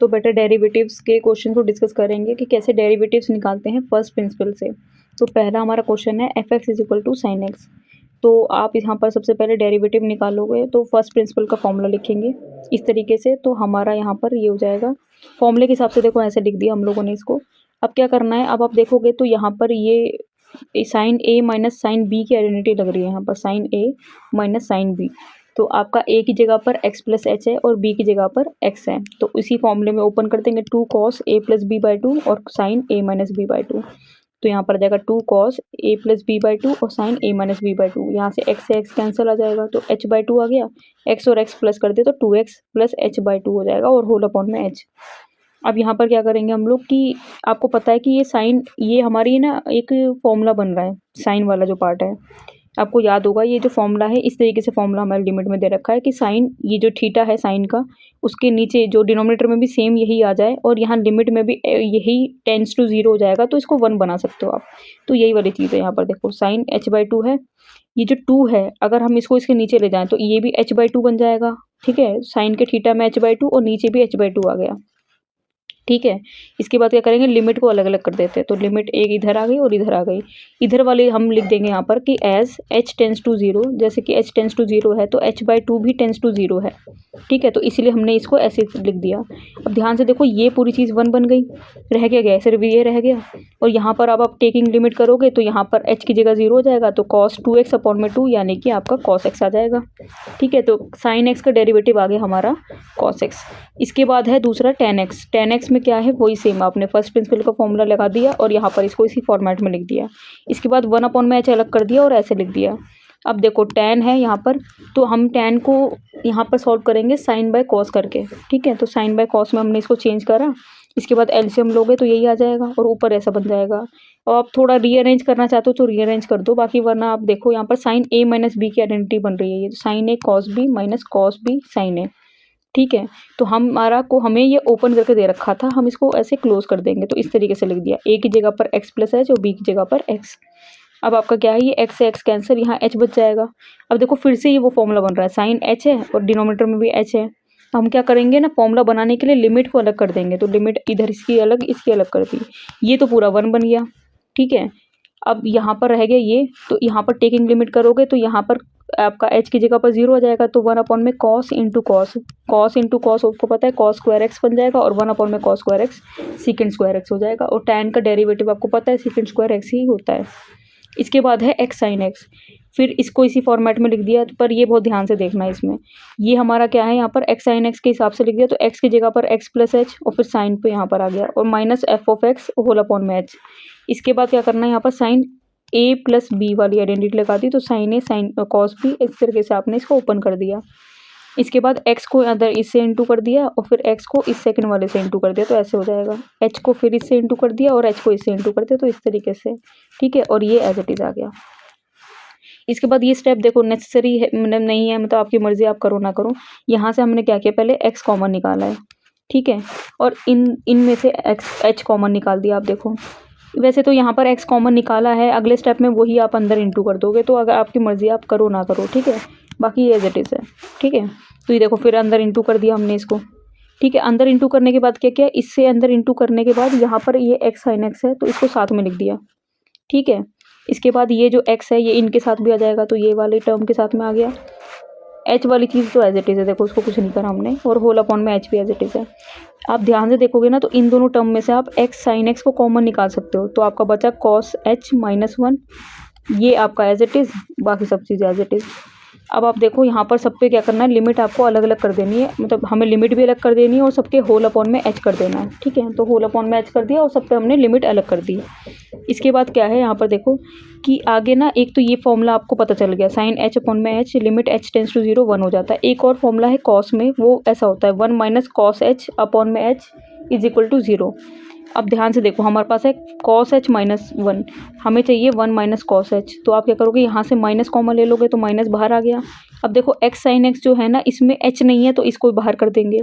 तो बेटा डेरिवेटिव्स के क्वेश्चन को डिस्कस करेंगे कि कैसे डेरिवेटिव्स निकालते हैं फर्स्ट प्रिंसिपल से। तो पहला हमारा क्वेश्चन है F X is equal to sine X. तो आप यहाँ पर सबसे पहले डेरिवेटिव निकालोगे तो फर्स्ट प्रिंसिपल का फॉर्मूला लिखेंगे इस तरीके से। तो हमारा यहाँ पर ये हो जाएगा फॉर्मूले के हिसाब से, देखो ऐसे लिख दिया हम लोगों ने इसको। अब क्या करना है, अब आप देखोगे तो यहाँ पर ये sine A minus sine B की आइडेंटिटी लग रही है यहाँ पर, sine A minus sine B. तो आपका ए की जगह पर एक्स प्लस एच है और बी की जगह पर एक्स है। तो इसी फॉर्मूले में ओपन कर देंगे 2 cos A plus B by 2 और sine A minus B by 2। तो यहाँ पर आ जाएगा 2 cos A plus B by 2 और sine A minus B by 2। यहाँ से एक्स से एक्स कैंसिल आ जाएगा तो एच बाई 2 आ गया, एक्स और एक्स प्लस कर दे तो 2x प्लस एच बाई 2 हो जाएगा और होल अपॉन में एच। अब यहाँ पर क्या करेंगे हम लोग कि आपको पता है कि ये साइन, ये हमारी ना एक फॉर्मूला बन रहा है, साइन वाला जो पार्ट है आपको याद होगा। ये जो फॉर्मूला है इस तरीके से फॉर्मूला हमारे लिमिट में दे रखा है कि साइन, ये जो थीटा है साइन का, उसके नीचे जो डिनोमिनेटर में भी सेम यही आ जाए और यहाँ लिमिट में भी यही टेंस टू 0 हो जाएगा, तो इसको 1 बना सकते हो आप। तो यही वाली चीज़ है यहाँ पर, देखो साइन h बाई 2 है, ये जो 2 है अगर हम इसको इसके नीचे ले जाएं तो ये भी h बाई 2 बन जाएगा। ठीक है, साइन के थीटा में h बाई 2 और नीचे भी h बाई 2 आ गया। ठीक है, इसके बाद क्या करेंगे, लिमिट को अलग अलग कर देते हैं। तो लिमिट एक इधर आ गई और इधर आ गई। इधर वाले हम लिख देंगे यहाँ पर कि एज h टेंस टू 0, जैसे कि h टेंस टू 0 है तो h बाई 2 भी टेंस टू 0 है। ठीक है, तो इसलिए हमने इसको ऐसे लिख दिया। अब ध्यान से देखो ये पूरी चीज़ 1 बन गई, रह क्या गया, सिर्फ ये रह गया। और यहाँ पर अब आप टेकिंग लिमिट करोगे तो यहाँ पर h की जगह 0 हो जाएगा, तो cos 2x अपॉन में 2 यानी कि आपका cos x आ जाएगा। ठीक है, तो साइन x का डेरिवेटिव आ गया हमारा cos x। इसके बाद है दूसरा tan x। tan x में क्या है, वही सेम आपने फर्स्ट प्रिंसिपल का फॉर्मूला लगा दिया और यहाँ पर इसको इसी फॉर्मेट में लिख दिया। इसके बाद 1 अपॉन में h अलग कर दिया और ऐसे लिख दिया। अब देखो tan है यहाँ पर, तो हम tan को यहाँ पर सॉल्व करेंगे साइन बाय कॉस करके। ठीक है, तो साइन बाय कॉस में हमने इसको चेंज करा। इसके बाद एलसीएम लोगे तो यही आ जाएगा और ऊपर ऐसा बन जाएगा। और आप थोड़ा रीअरेंज करना चाहते हो तो रीअरेंज कर दो, बाकी वरना आप देखो यहाँ पर साइन ए माइनस बी की आइडेंटिटी बन रही है, ये sine A cos B minus cos B sine A. ठीक है, तो हमें ये ओपन करके दे रखा था, हम इसको ऐसे क्लोज कर देंगे। तो इस तरीके से लिख दिया, ए की जगह पर एक्स प्लस एच और बी की जगह पर एक्स। अब आपका क्या है, ये एक्स से एक्स कैंसिल, यहाँ एच बच जाएगा। अब देखो फिर से ये वो फॉर्मूला बन रहा है, साइन एच है और डिनोमिनेटर में भी एच है। हम क्या करेंगे ना, फॉर्मूला बनाने के लिए लिमिट को अलग कर देंगे। तो लिमिट इधर इसकी अलग इसकी अलग कर दी, ये तो पूरा 1 बन गया। ठीक है, अब यहाँ पर रह गया ये, तो यहाँ पर टेकिंग लिमिट करोगे तो यहाँ पर आपका h की जगह पर 0 हो जाएगा। तो 1 अपॉन में cos into cos, cos into cos आपको पता है cos स्क्वायर x बन जाएगा और 1 अपॉन में cos square x secant square x हो जाएगा। और tan का डेरिवेटिव आपको पता है सीकेंड स्क्वायर x ही होता है। इसके बाद है x साइन x, फिर इसको इसी फॉर्मेट में लिख दिया। पर ये बहुत ध्यान से देखना है, इसमें ये हमारा क्या है, यहाँ पर x साइन x के हिसाब से लिख दिया। तो x की जगह पर x प्लस एच और फिर साइन पे यहाँ पर आ गया और minus F of X whole upon में h। इसके बाद क्या करना है, यहाँ पर साइन ए प्लस बी वाली आइडेंटिटी लगा दी। तो sine A sine cos B, इस तरीके से आपने इसको ओपन कर दिया। इसके बाद x को अंदर इससे इंटू कर दिया और फिर x को इस सेकंड वाले से इंटू कर दिया, तो ऐसे हो जाएगा। h को फिर इससे इंटू कर दिया और h को इससे इंटू कर दिया, तो इस तरीके से। ठीक है, और ये एज इट इज आ गया। इसके बाद ये स्टेप देखो नेसेसरी है, मतलब नहीं है, मतलब आपकी मर्जी, आप करो ना करो। यहाँ से हमने क्या किया, पहले x कॉमन निकाला है। ठीक है, और इनमें से h कॉमन निकाल दिया। आप देखो वैसे तो यहाँ पर x कॉमन निकाला है, अगले स्टेप में वही आप अंदर इंटू कर दोगे। तो अगर आपकी मर्जी, आप करो ना करो। ठीक है, बाकी एज इट इज़ है। ठीक है, तो ये देखो फिर अंदर इंटू कर दिया हमने इसको। ठीक है, अंदर इंटू करने के बाद क्या किया, इससे अंदर इंटू करने के बाद यहाँ पर ये x साइन x है तो इसको साथ में लिख दिया। ठीक है, इसके बाद ये जो x है ये इनके साथ भी आ जाएगा, तो ये वाले टर्म के साथ में आ गया। h वाली चीज़ तो एज इट इज़ है, देखो उसको कुछ नहीं करा हमने, और होल अपॉन में h भी एज इट इज़ है। आप ध्यान से देखोगे ना तो इन दोनों टर्म में से आप x साइन x को कॉमन निकाल सकते हो। तो आपका बचा cos h माइनस 1, ये आपका एज इट इज़, बाकी सब चीज़ें एज इट इज़। अब आप देखो यहाँ पर सब पे क्या करना है, लिमिट आपको अलग अलग कर देनी है, मतलब हमें लिमिट भी अलग कर देनी है और सबके होल अपॉन में h कर देना है। ठीक है, तो होल अपॉन में h कर दिया और सब पे हमने लिमिट अलग कर दी। इसके बाद क्या है, यहाँ पर देखो कि आगे ना एक तो ये फॉर्मूला आपको पता चल गया, साइन h अपॉन में h, limit h tends to 0 1 हो जाता है। एक और फॉर्मूला है कॉस में, वो ऐसा होता है 1 माइनस कॉस h अपॉन में h इज इक्वल टू 0। अब ध्यान से देखो हमारे पास है cos h माइनस 1, हमें चाहिए 1 माइनस कॉस h। तो आप क्या करोगे, यहाँ से माइनस कॉमन ले लोगे तो माइनस बाहर आ गया। अब देखो x साइन x जो है ना, इसमें h नहीं है तो इसको बाहर कर देंगे,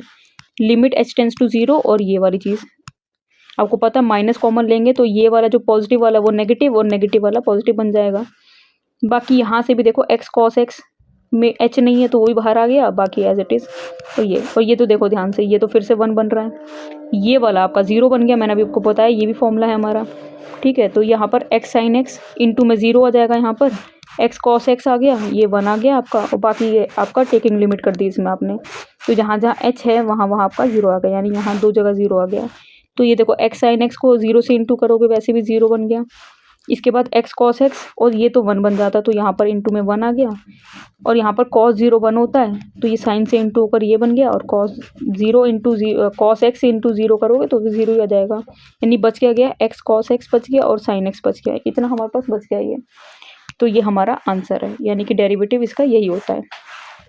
लिमिट h टेंस टू 0। और ये वाली चीज़ आपको पता, माइनस कॉमन लेंगे तो ये वाला जो पॉजिटिव वाला वो नेगेटिव और नेगेटिव वाला पॉजिटिव बन जाएगा। बाकी यहाँ से भी देखो x cos x में एच नहीं है तो वो भी बाहर आ गया, बाकी एज इट इज़। और ये तो देखो ध्यान से, ये तो फिर से 1 बन रहा है, ये वाला आपका 0 बन गया। मैंने अभी आपको बताया ये भी फॉर्मूला है हमारा, ठीक है। तो यहाँ पर एक्स साइन एक्स इंटू में 0 आ जाएगा, यहाँ पर एक्स कॉस एक्स आ गया, ये 1 आ गया आपका, और बाकी ये आपका टेकिंग लिमिट कर दी इसमें आपने। तो जहाँ जहाँ एच है वहाँ वहाँ आपका 0 आ गया, यानी यहाँ 2 जगह 0 आ गया। तो ये देखो एक्स साइन एक्स को 0 से इंटू करोगे वैसे भी 0 बन गया। इसके बाद एक्स कॉस एक्स, और ये तो 1 बन जाता, तो यहाँ पर इंटू में 1 आ गया। और यहाँ पर कॉस 0 1 होता है, तो ये साइन से इंटू होकर ये बन गया। और cos 0 into cos x into 0 करोगे तो 0 ही आ जाएगा, यानी बच गया एक्स कॉस एक्स बच गया और साइन एक्स बच गया, इतना हमारे पास बच गया ये। तो ये हमारा आंसर है, यानी कि डेरिवेटिव इसका यही होता है।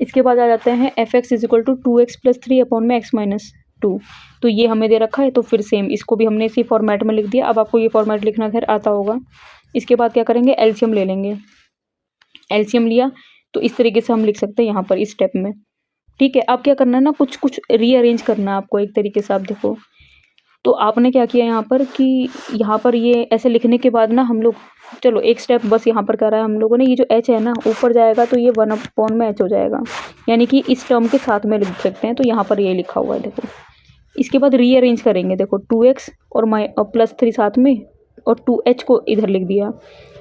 इसके बाद आ जाते हैं F X is equal to 2x + 3 upon में x - 2। तो ये हमें दे रखा है, तो फिर सेम इसको भी हमने इसी फॉर्मेट में लिख दिया। अब आपको ये फॉर्मेट लिखना खैर आता होगा। इसके बाद क्या करेंगे, एलसीएम ले लेंगे। एलसीएम लिया तो इस तरीके से हम लिख सकते हैं यहाँ पर इस स्टेप में, ठीक है। अब क्या करना है ना, कुछ कुछ रीअरेंज करना है आपको एक तरीके से। आप देखो तो आपने क्या किया यहाँ पर कि यहाँ पर ये ऐसे लिखने के बाद ना हम लोग, चलो एक स्टेप बस यहाँ पर करा है हम लोगों ने, ये जो एच है ना ऊपर जाएगा तो ये 1 में एच हो जाएगा, यानी कि इस टर्म के साथ में लिख सकते हैं। तो यहाँ पर ये लिखा हुआ है देखो। इसके बाद रीअरेंज करेंगे, देखो 2x और +3 साथ में, और 2h को इधर लिख दिया।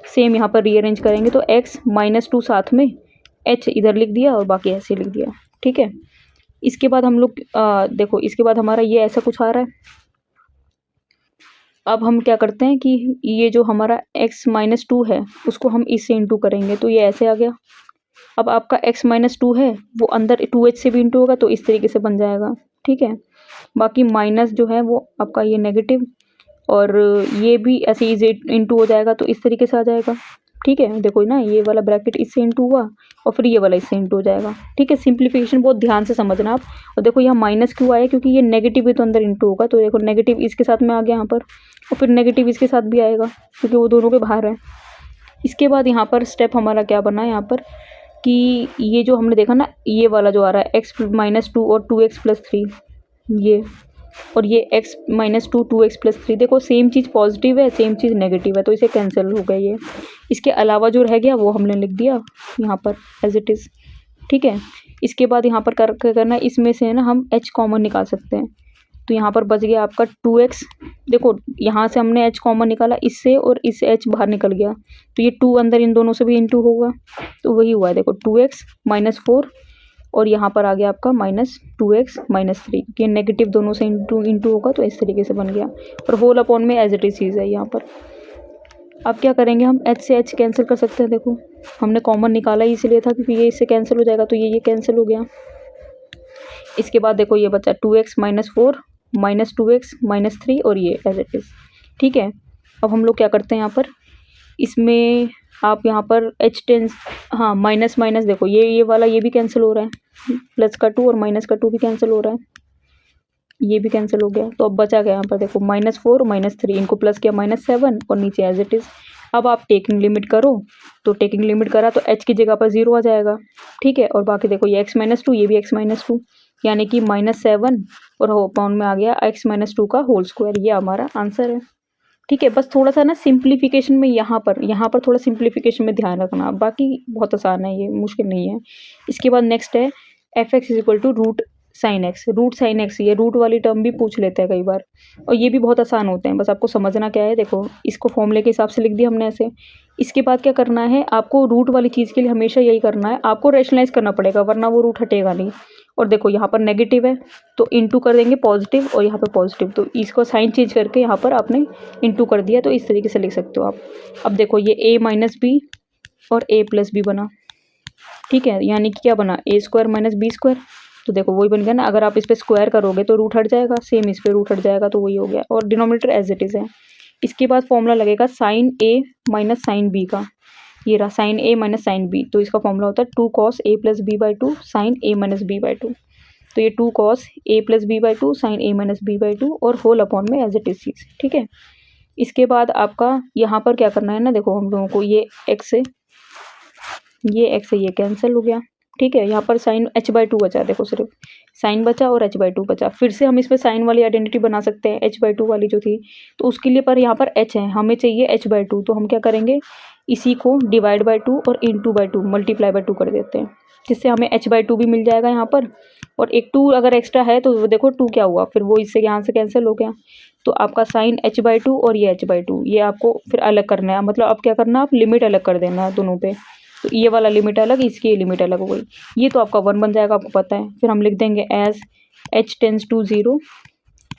सेम यहाँ पर रीअरेंज करेंगे तो x - 2 साथ में, h इधर लिख दिया और बाकी ऐसे लिख दिया, ठीक है। इसके बाद हम लोग देखो, इसके बाद हमारा ये ऐसा कुछ आ रहा है। अब हम क्या करते हैं कि ये जो हमारा x - 2 है उसको हम इससे इंटू करेंगे, तो ये ऐसे आ गया। अब आपका x - 2 है वो अंदर 2h से भी इंटू होगा, तो इस तरीके से बन जाएगा, ठीक है। बाकी माइनस जो है वो आपका ये नेगेटिव, और ये भी ऐसे ही इंटू हो जाएगा, तो इस तरीके से आ जाएगा, ठीक है। देखो ना, ये वाला ब्रैकेट इससे इंटू हुआ और फिर ये वाला इससे इंटू हो जाएगा, ठीक है। सिंप्लीफिकेशन बहुत ध्यान से समझना आप। और देखो यहाँ माइनस क्यों आया, क्योंकि ये नेगेटिव भी तो अंदर इंटू होगा, तो देखो नेगेटिव इसके साथ में आ गया यहाँ पर, और फिर नेगेटिव इसके साथ भी आएगा क्योंकि वो दोनों के बाहर है। इसके बाद यहाँ पर स्टेप हमारा क्या बना है यहाँ पर कि ये जो हमने देखा ना, ये वाला जो आ रहा है x - 2 और 2x + 3, ये और ये x - 2 2x + 3, देखो सेम चीज़ पॉजिटिव है, सेम चीज़ नेगेटिव है, तो इसे कैंसिल हो गया ये। इसके अलावा जो रह गया वो हमने लिख दिया यहाँ पर एज इट इज़, ठीक है। इसके बाद यहाँ पर करना, इसमें से ना हम h कॉमन निकाल सकते हैं। तो यहाँ पर बच गया आपका 2x, देखो यहाँ से हमने h कॉमन निकाला इससे, और इससे h बाहर निकल गया, तो ये 2 अंदर इन दोनों से भी इंटू होगा, तो वही हुआ है देखो 2x - 4, और यहाँ पर आ गया आपका -2x - 3, ये नेगेटिव दोनों से इंटू होगा, तो इस तरीके से बन गया। और होल अपॉन में एज इट इज चीज़ है यहाँ पर। अब क्या करेंगे, हम h से h कैंसिल कर सकते हैं। देखो हमने कॉमन निकाला ही इसलिए था क्योंकि ये इससे कैंसिल हो जाएगा, तो ये कैंसिल हो गया। इसके बाद देखो ये बचा 2x - 4 -2x - 3, और ये एज इट इज़, ठीक है। अब हम लोग क्या करते हैं यहाँ पर, इसमें आप यहाँ पर h टेंस, हाँ माइनस माइनस देखो ये वाला ये भी कैंसिल हो रहा है, प्लस का 2 और माइनस का 2 भी कैंसिल हो रहा है, ये भी कैंसिल हो गया। तो अब बचा गया यहाँ पर देखो -4 -3, इनको प्लस किया -7, और नीचे एज इट इज़। अब आप टेकिंग लिमिट करो, तो टेकिंग लिमिट करा तो h की जगह पर 0 आ जाएगा, ठीक है। और बाकी देखो ये x - 2, ये भी x - 2, यानी कि -7 और अपॉन में आ गया x - 2 का होल स्क्वायर, ये हमारा आंसर है, ठीक है। बस थोड़ा सा ना सिंप्लीफिकेशन में यहाँ पर थोड़ा सिंप्लीफिकेशन में ध्यान रखना, बाकी बहुत आसान है, ये मुश्किल नहीं है। इसके बाद नेक्स्ट है f(x) = रूट साइन एक्स, ये रूट वाली टर्म भी पूछ लेते हैं कई बार, और ये भी बहुत आसान होते हैं, बस आपको समझना क्या है। देखो इसको फॉर्मूले के हिसाब से लिख दिया हमने ऐसे। इसके बाद क्या करना है, आपको रूट वाली चीज़ के लिए हमेशा यही करना है, आपको रैशनलाइज करना पड़ेगा, वरना वो रूट हटेगा नहीं। और देखो यहाँ पर नेगेटिव है तो इंटू कर देंगे पॉजिटिव, और यहाँ पर पॉजिटिव, तो इसको साइन चेंज करके यहाँ पर आपने इंटू कर दिया, तो इस तरीके से लिख सकते हो आप। अब देखो ये a - b और a + b बना, ठीक है, यानी कि क्या बना, a² - b²। तो देखो वही बन गया ना, अगर आप इस पर स्क्वायर करोगे तो रूट हट जाएगा, सेम इस पर रूट हट जाएगा, तो वही हो गया, और डिनोमिनेटर एज इट इज़ है। इसके बाद फॉर्मूला लगेगा sin a - sin b का, ये रहा sin a - sin b, तो इसका फॉर्मूला होता है 2 cos a + b/2 sin a - b/2, तो ये 2 cos a + b/2 sin a - b/2 और होल अपॉन में एज इट इज चीज़, ठीक है। इसके बाद आपका यहाँ पर क्या करना है ना, देखो हम लोगों को ये x से ये कैंसिल हो गया, ठीक है। यहाँ पर साइन h/2 बचा, देखो सिर्फ साइन बचा और h/2 बचा। फिर से हम इसमें साइन वाली आइडेंटिटी बना सकते हैं, h/2 वाली जो थी, तो उसके लिए पर यहाँ पर h है, हमें चाहिए h/2, तो हम क्या करेंगे, इसी को डिवाइड बाय 2 और इंटू बाय 2 मल्टीप्लाई बाय 2 कर देते हैं, जिससे हमें h/2 भी मिल जाएगा यहाँ पर, और एक 2 अगर एक्स्ट्रा है तो वो देखो 2 क्या हुआ, फिर वो इससे यहाँ से कैंसिल हो गया। तो आपका साइन h/2 और ये h/2 ये आपको फिर अलग करना है, मतलब अब क्या करना है, आप लिमिट अलग कर देना है दोनों पे। तो ये वाला लिमिट अलग, इसकी ये लिमिट अलग हो गई। ये तो आपका 1 बन जाएगा, आपको पता है। फिर हम लिख देंगे एज h टेंस टू 0,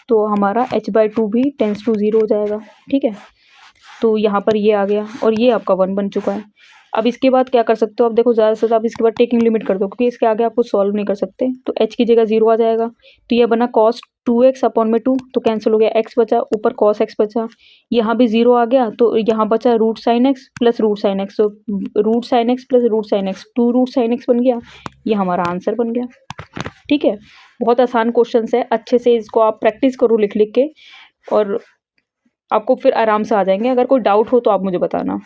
तो हमारा h/2 भी टेंस टू 0 हो जाएगा, ठीक है। तो यहाँ पर ये आ गया और ये आपका 1 बन चुका है। अब इसके बाद क्या कर सकते हो, अब देखो ज़्यादा से ज़्यादा आप इसके बाद टेकिंग लिमिट कर दो, क्योंकि इसके आगे आप कुछ सॉल्व नहीं कर सकते। तो h की जगह 0 आ जाएगा, तो ये बना cos 2x अपॉन में 2, तो कैंसिल हो गया, x बचा, ऊपर cos x बचा, यहाँ भी 0 आ गया, तो यहाँ बचा root sine x plus root sine x, तो root sine x plus root sine x 2 root sine x बन गया। ये हमारा आंसर बन गया, ठीक है। बहुत आसान क्वेश्चन है, अच्छे से इसको आप प्रैक्टिस करो लिख लिख के, और आपको फिर आराम से आ जाएंगे। अगर कोई डाउट हो तो आप मुझे बताना।